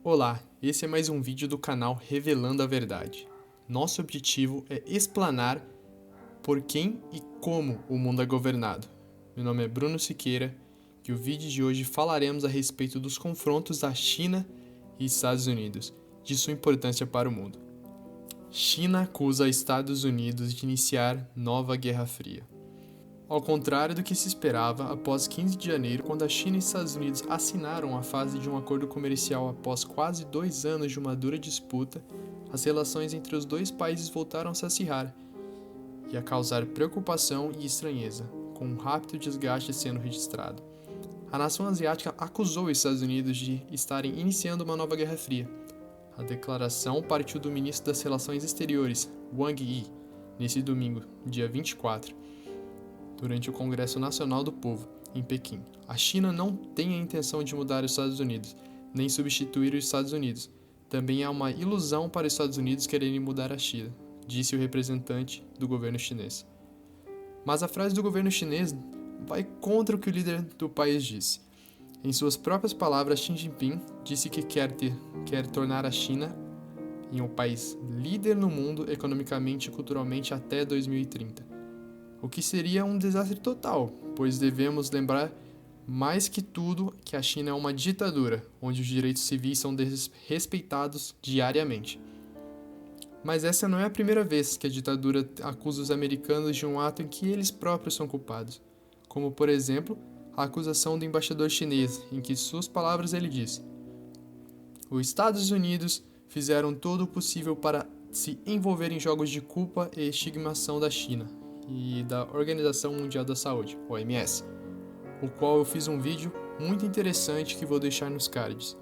Olá, esse é mais um vídeo do canal Revelando a Verdade. Nosso objetivo é explanar por quem e como o mundo é governado. Meu nome é Bruno Siqueira e o vídeo de hoje falaremos a respeito dos confrontos da China e Estados Unidos, de sua importância para o mundo. China acusa Estados Unidos de iniciar nova Guerra Fria. Ao contrário do que se esperava, após 15 de janeiro, quando a China e Estados Unidos assinaram a fase de um acordo comercial após quase 2 anos de uma dura disputa, as relações entre os dois países voltaram a se acirrar e a causar preocupação e estranheza, com um rápido desgaste sendo registrado. A nação asiática acusou os Estados Unidos de estarem iniciando uma nova Guerra Fria. A declaração partiu do ministro das Relações Exteriores, Wang Yi, nesse domingo, dia 24, durante o Congresso Nacional do Povo, em Pequim. A China não tem a intenção de mudar os Estados Unidos, nem substituir os Estados Unidos. Também há uma ilusão para os Estados Unidos quererem mudar a China, disse o representante do governo chinês. Mas a frase do governo chinês vai contra o que o líder do país disse. Em suas próprias palavras, Xi Jinping disse que quer tornar a China em um país líder no mundo economicamente e culturalmente até 2030. O que seria um desastre total, pois devemos lembrar mais que tudo que a China é uma ditadura, onde os direitos civis são desrespeitados diariamente. Mas essa não é a primeira vez que a ditadura acusa os americanos de um ato em que eles próprios são culpados, como por exemplo, a acusação do embaixador chinês, em que suas palavras ele disse: "Os Estados Unidos fizeram todo o possível para se envolver em jogos de culpa e estigmação da China e da Organização Mundial da Saúde, OMS, o qual eu fiz um vídeo muito interessante que vou deixar nos cards,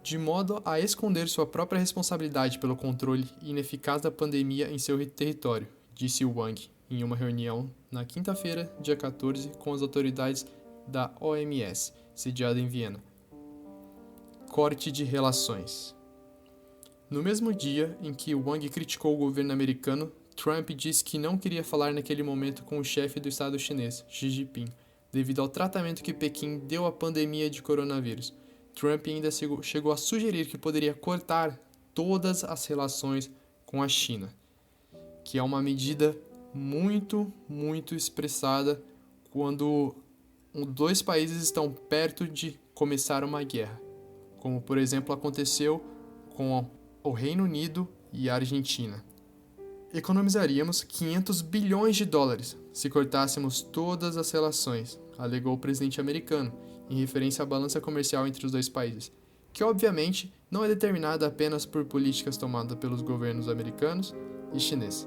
de modo a esconder sua própria responsabilidade pelo controle ineficaz da pandemia em seu território", disse Wang em uma reunião na quinta-feira, dia 14, com as autoridades da OMS, sediada em Viena. Corte de relações. No mesmo dia em que Wang criticou o governo americano, Trump disse que não queria falar naquele momento com o chefe do Estado chinês, Xi Jinping, devido ao tratamento que Pequim deu à pandemia de coronavírus. Trump ainda chegou a sugerir que poderia cortar todas as relações com a China, que é uma medida muito expressada quando dois países estão perto de começar uma guerra, como por exemplo aconteceu com o Reino Unido e a Argentina. Economizaríamos 500 bilhões de dólares se cortássemos todas as relações, alegou o presidente americano, em referência à balança comercial entre os dois países, que obviamente não é determinada apenas por políticas tomadas pelos governos americanos e chinês,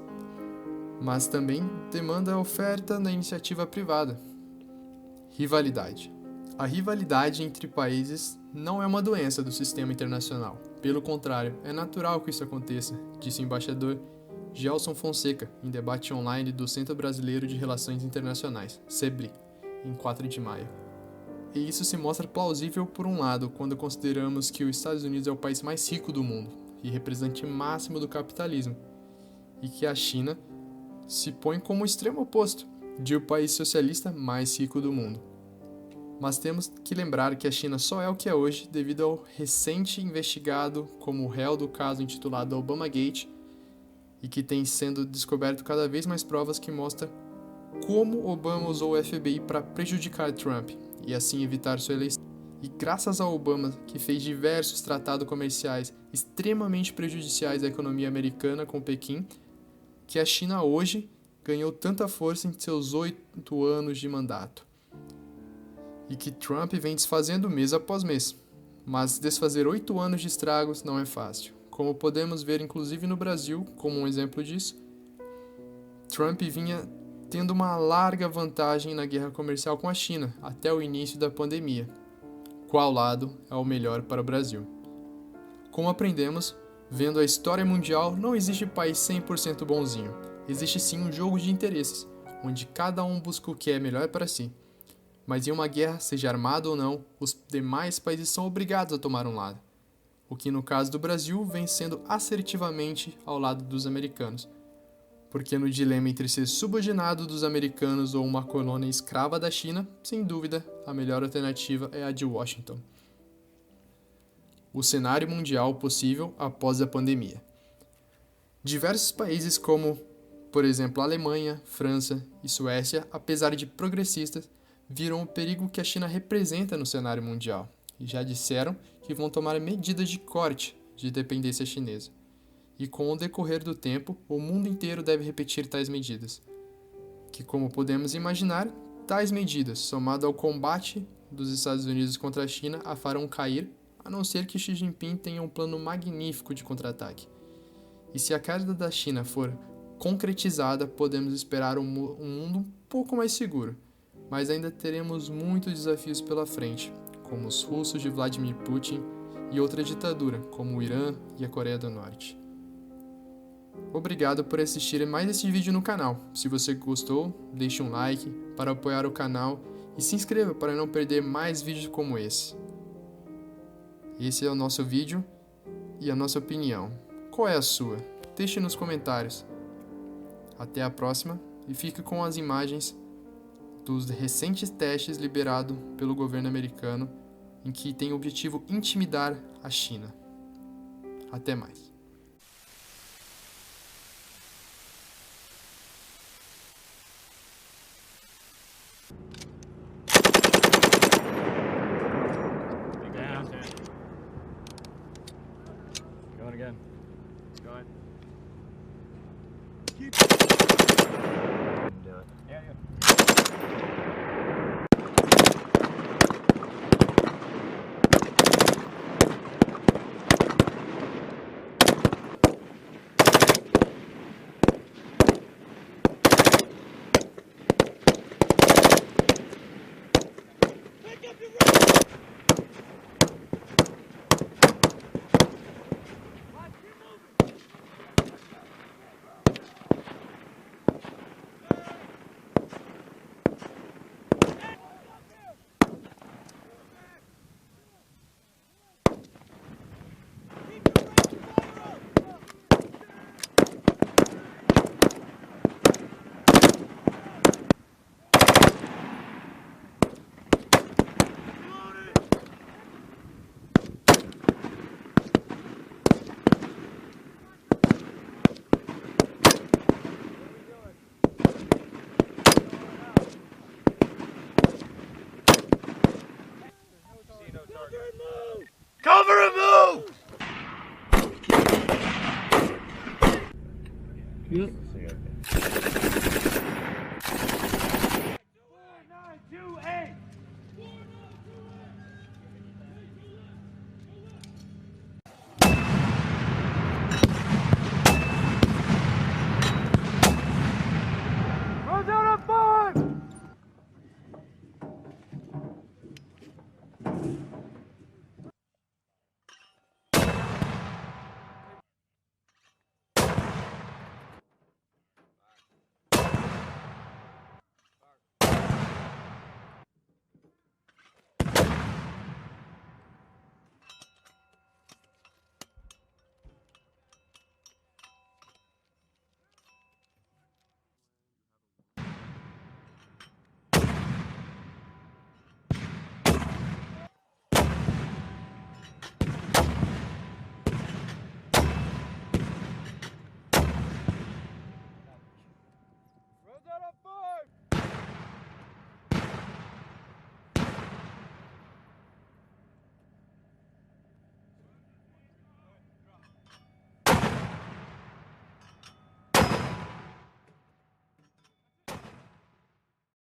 mas também demanda a oferta na iniciativa privada. Rivalidade. A rivalidade entre países não é uma doença do sistema internacional. Pelo contrário, é natural que isso aconteça, disse o embaixador Gelson Fonseca, em debate online do Centro Brasileiro de Relações Internacionais, CEBRI, em 4 de maio. E isso se mostra plausível por um lado, quando consideramos que os Estados Unidos é o país mais rico do mundo e representante máximo do capitalismo, e que a China se põe como o extremo oposto de o país socialista mais rico do mundo. Mas temos que lembrar que a China só é o que é hoje devido ao recente investigado como réu do caso intitulado Obamagate, e que tem sendo descoberto cada vez mais provas que mostram como Obama usou o FBI para prejudicar Trump e assim evitar sua eleição. E graças a Obama, que fez diversos tratados comerciais extremamente prejudiciais à economia americana com Pequim, que a China hoje ganhou tanta força em seus 8 anos de mandato. E que Trump vem desfazendo mês após mês. Mas desfazer 8 anos de estragos não é fácil. Como podemos ver inclusive no Brasil, como um exemplo disso, Trump vinha tendo uma larga vantagem na guerra comercial com a China até o início da pandemia. Qual lado é o melhor para o Brasil? Como aprendemos, vendo a história mundial, não existe país 100% bonzinho. Existe sim um jogo de interesses, onde cada um busca o que é melhor para si. Mas em uma guerra, seja armada ou não, os demais países são obrigados a tomar um lado. O que no caso do Brasil vem sendo assertivamente ao lado dos americanos, porque no dilema entre ser subordinado dos americanos ou uma colônia escrava da China, sem dúvida, a melhor alternativa é a de Washington. o cenário mundial possível após a pandemia. Diversos países como, por exemplo, Alemanha, França e Suécia, apesar de progressistas, viram o perigo que a China representa no cenário mundial e já disseram que vão tomar medidas de corte de dependência chinesa. E com o decorrer do tempo, o mundo inteiro deve repetir tais medidas, que, como podemos imaginar, tais medidas, somado ao combate dos Estados Unidos contra a China, a farão cair, a não ser que Xi Jinping tenha um plano magnífico de contra-ataque. E se a queda da China for concretizada, podemos esperar um mundo um pouco mais seguro, mas ainda teremos muitos desafios pela frente, como os russos de Vladimir Putin e outra ditadura, como o Irã e a Coreia do Norte. Obrigado por assistir mais esse vídeo no canal. Se você gostou, deixe um like para apoiar o canal e se inscreva para não perder mais vídeos como esse. Esse é o nosso vídeo e a nossa opinião. Qual é a sua? Deixe nos comentários. Até a próxima e fique com as imagens dos recentes testes liberados pelo governo americano em que tem o objetivo intimidar a China. Até mais. Going again. Go ahead. Keep Do it. Yeah, yeah. cover and move! Yep.